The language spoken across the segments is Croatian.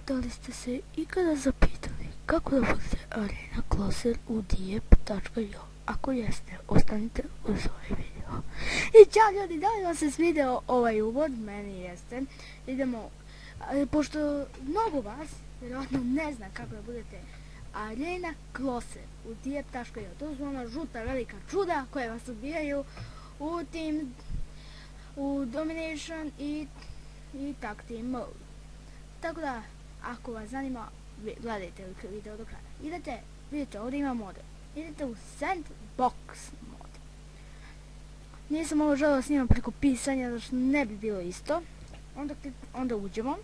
Da li ste se ikada zapitali kako da budete Arena Closer u Djep.io? Ako jeste, ostanite uz ovaj video. I ćao ljudi, da li vam se svidio ovaj uvod? Meni jeste. Idemo, pošto mnogo vas vjerojatno ne zna kako da budete Arena Closer u Djep.io. To su ona žuta velika čuda koje vas ubijaju u Team, u Domination i Tag Team Mode. Tako da, ako vas zanima, gledajte video do kraja. Vidite, ovdje ima mode. Idete u Sandbox mod. Nisam ovo želeo snimam preko pisanja, zato što ne bi bilo isto. Onda uđemo.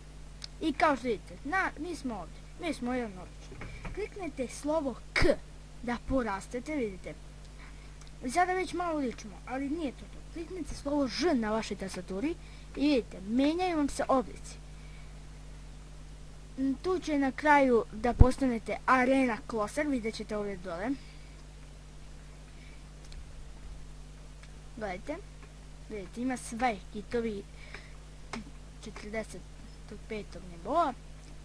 I kao što vidite, mi smo ovdje. Mi smo jedan obični. Kliknete slovo K da porastete, vidite. Sada već malo ličimo, ali nije to to. Kliknete slovo Ž na vašoj tastaturi i vidite, menjaju vam se oblici. Tu će na kraju da postanete Arena Closer, vidjet ćete ovdje dole. Gledajte, vidite, ima sve kitovi 45. nivoa.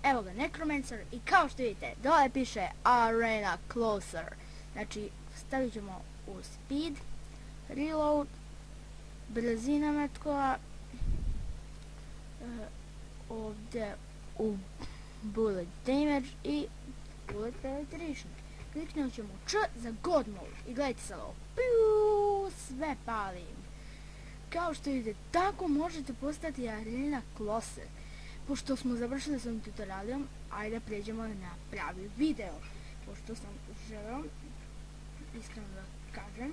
Evo ga, Necromancer i kao što vidite, dole piše Arena Closer. Znači, stavit ćemo u Speed, Reload, brzina metkova, ovdje u Bullet Damage i Bullet Penetration. Kliknut ćemo Č za God Mode i gledajte sad ovo. Piu, sve palim. Kao što vidite, tako možete postati Arena Closer. Pošto smo završili s ovim tutorialom, ajde pređemo na pravi video. Pošto sam želeo, iskreno da kažem,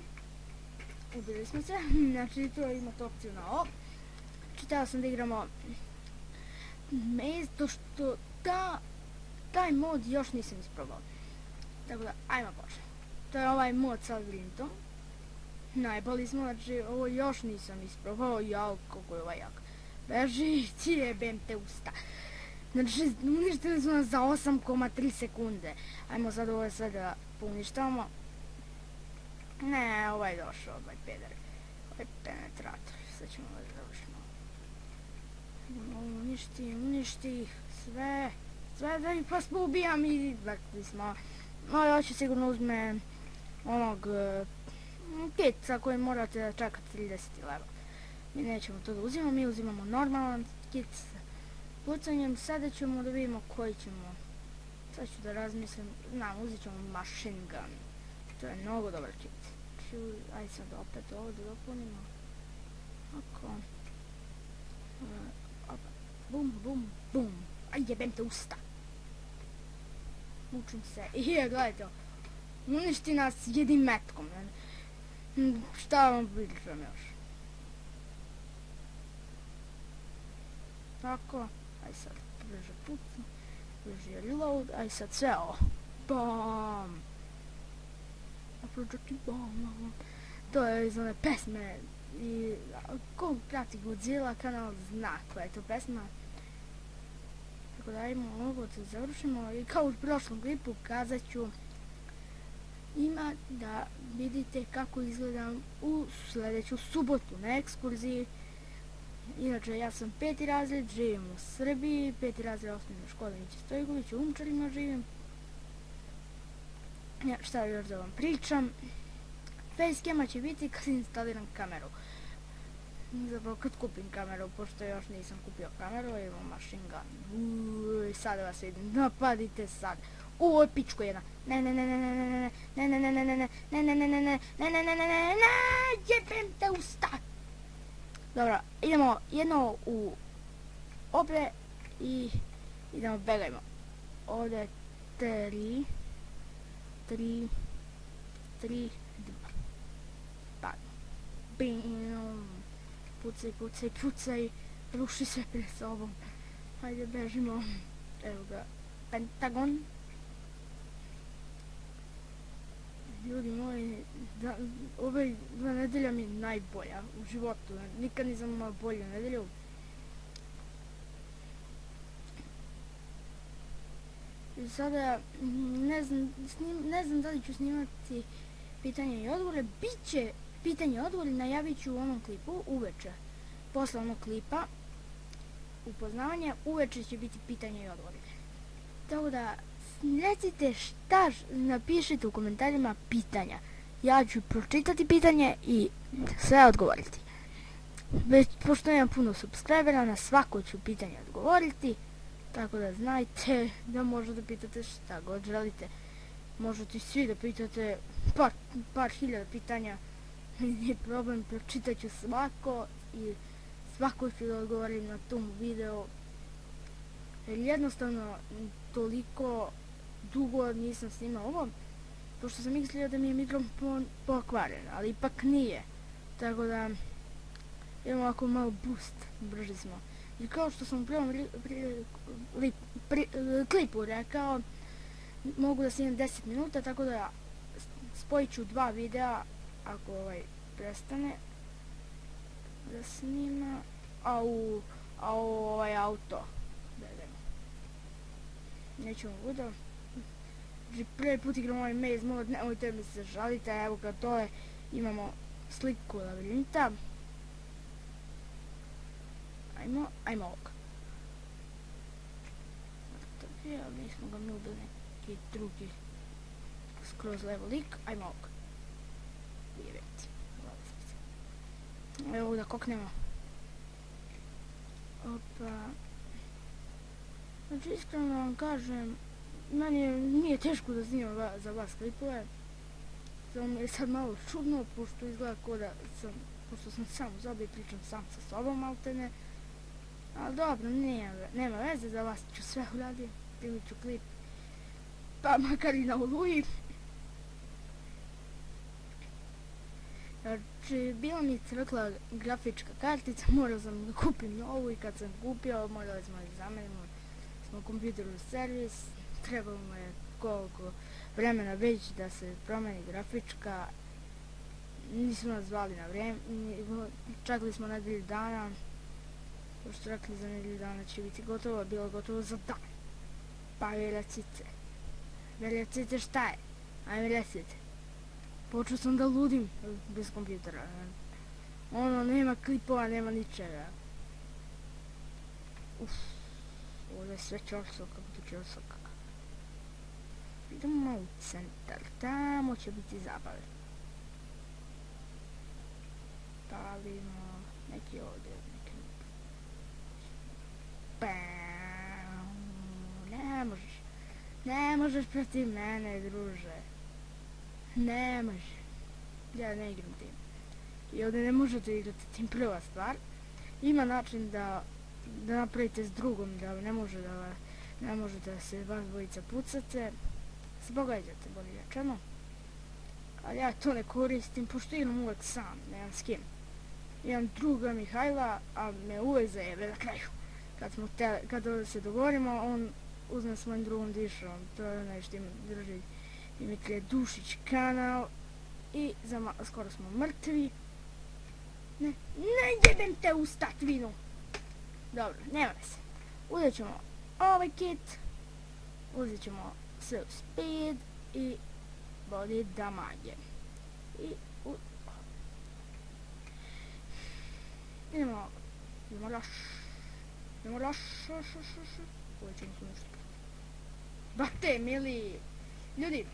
ubili smo se, znači tu imate opciju na ovo. Čitala sam da igramo Maze, to što taj mod još nisam isprobao. Tako da, ajmo početi. To je ovaj mod sa glintom. Najbolji smo, znači ovo još nisam isprobao, jao kako je ovaj jak. Beži, jebem te usta. Znači, uništili su nas za 8,3 sekunde. Ajmo sad ovo sve da poništavamo. Ne, ovaj je došao, ovaj peder. Ovaj penetrator, sad ćemo da završimo. Uništi ih, sve da ih pas poubijam i vrtili smo. No, ja ću sigurno uzme onog kitca koji morate da čekati 30 level. Mi nećemo to da uzimamo, mi uzimamo normalan kit s pucanjem. Sada ćemo da vidimo koji ćemo. Sad ću da razmislim, uzet ćemo Machine Gun. To je mnogo dobar kit. Ajde sad opet ovo da dopunimo. Ako. Bum, bum, bum. Aj jebem te usta. Mučim se. I gledajte ovo. Uništi nas jednim metkom. Šta vam pričam još? Tako. Aj sad brže pucam. Brže reload. Aj sad sve ovo. Bam. Projecti bam. To je iz one pesme. I ko prati Godzilla kanal zna koja je to pesma. Tako da ajmo ovo da završimo i kao u prošlom klipu kazat ću ima da vidite kako izgledam u sljedeću subotu na ekskurziji. Inače ja sam 5. razred, živim u Srbiji, 5. razred osnovne škole Miće Stojković, u Umčarima živim. Šta još da vam pričam? Facecama će biti kad instaliram kameru. Zapravo kad kupim kameru, pošto još nisam kupio kameru, imam Machine Gun. Sada vas vidim, napadite sad. Ovo je pičko jedna. Jebem te usta. Dobro, idemo jedno u obre i idemo, begajmo. Ovdje je 3, 2, padno. Bim. Pucaj, ruši se pred sobom. Hajde, bežimo. Evo ga, Pentagon. Ljudi moji, ove 2 nedelja mi je najbolja u životu. Nikad nisam imao bolju nedelju. I sada, ne znam da li ću snimati pitanje i odgovore. Biće pitanje i odgovori, najavit ću u onom klipu uveče. Posle onog klipa upoznavanja uveče će biti pitanje i odgovori. Tako da, recite šta, napišite u komentarima pitanja. Ja ću pročitati pitanje i sve odgovoriti. Već, pošto imam puno subscribera, na svako ću pitanje odgovoriti. Tako da znajte da možete pitate šta god želite. Možete svi da pitate par hiljada pitanja. Nije problem, pročitat ću svako i svako ću da odgovorim na tom video. Jer jednostavno toliko dugo nisam snimao ovo, pošto sam mislio da mi je mikrofon pokvaren, ali ipak nije. Tako da imamo ovako malo boost, brži smo. I kao što sam u prvom klipu rekao, mogu da snimam 10 minuta, tako da spojit ću 2 videa ako prestane da snima, a auto nećemo video. Prvi put igram ovaj Maze mod, nemojte mi se žalite, evo ga dole imamo sliku labirinta. Ajmo ovog. Ali nismo ga mi ubili neki drugi skroz level lik, ajmo ovog. Evo da koknemo. Opa. Znači iskreno vam kažem, meni nije teško da snimam za vas klipove. Samo mi je sad malo čudno, pošto izgleda kao da pošto sam sam u zobi i pričam sam sa sobom maltene. Ali dobro, nema veze, za vas ću sve uraditi, primit ću klip, pa makar i na Oluji. Znači, bila mi je crkla grafička kartica, morao sam da kupim novu i kad sam kupio, morali smo da zamenimo kompjuter u servis, trebalo mu je koliko vremena već da se promeni grafička, nismo nas zvali na vreme, čekali smo nedelju dana, pošto rekli za nedelju dana će biti gotovo, bilo gotovo za dan. Pa vi recite šta je, ajme recite. Počeo sam da ludim bez kompjutera, nema klipova, nema ničega. Ovdje je sve čorsoka, bude čorsoka. Idemo malo u centar, tamo će biti zabave. Palimo neki ovdje, neki... Ne možeš protiv mene, druže. Ne može. Ja ne igram tim. I ovdje ne možete igrati tim, prva stvar. Ima način da napravite s drugom, da ne može da se vas dvojica pucate. Zbogađate, bolje rečeno. Ali ja to ne koristim, pošto igram uvek sam, nemam s kim. Imam druga Mihajla, a me uvek zajebe na kraju. Kad se dogovorimo, on uzme s mojim drugom dišom, to je onaj što im drži Dimitrije Dušić kanal i skoro smo mrtvi. Ne jebem te u statvinu! Dobro, nema se. Uzet ćemo ovaj kit, uzet ćemo sve u speed i body damage. Idemo loš, uzet ćemo se nešto. Bate, mili ljudi,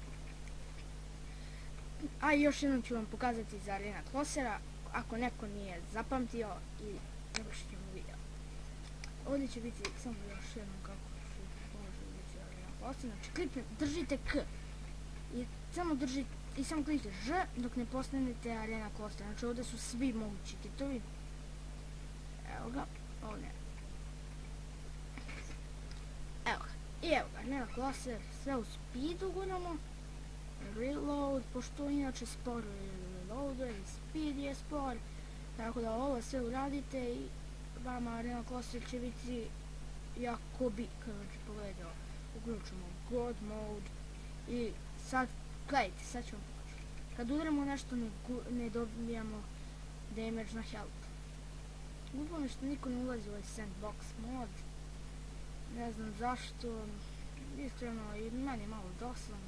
a još jednom ću vam pokazati za Arena Closera, ako neko nije zapamtio, i završit ćemo video. Ovdje će biti samo još jednom kako može biti Arena Closer, znači držite K i samo kliknite Ž dok ne postanete Arena Closer, znači ovdje su svi mogući kitovi. Evo ga, ovdje. Evo ga, i evo ga, Arena Closer, sve u speedu guramo. Reload, pošto inače spor reloader i speed je spor, tako da ovo sve uradite i vama Arena Closer će biti jako big. Znači pogledajte, uključimo God mode i sad, gledajte, sad ću vam pokažem. Kad udaramo nešto ne dobijamo damage na health. Glupo mi što niko ne ulazi u ovaj sandbox mod, ne znam zašto, iskreno i meni je malo dosadan.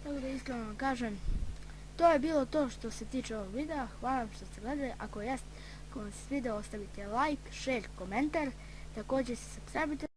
Tako da iskreno vam kažem, to je bilo to što se tiče ovog videa. Hvala vam što ste gledali. Ako vam se video, ostavite like, share, komentar. Također se subscribe.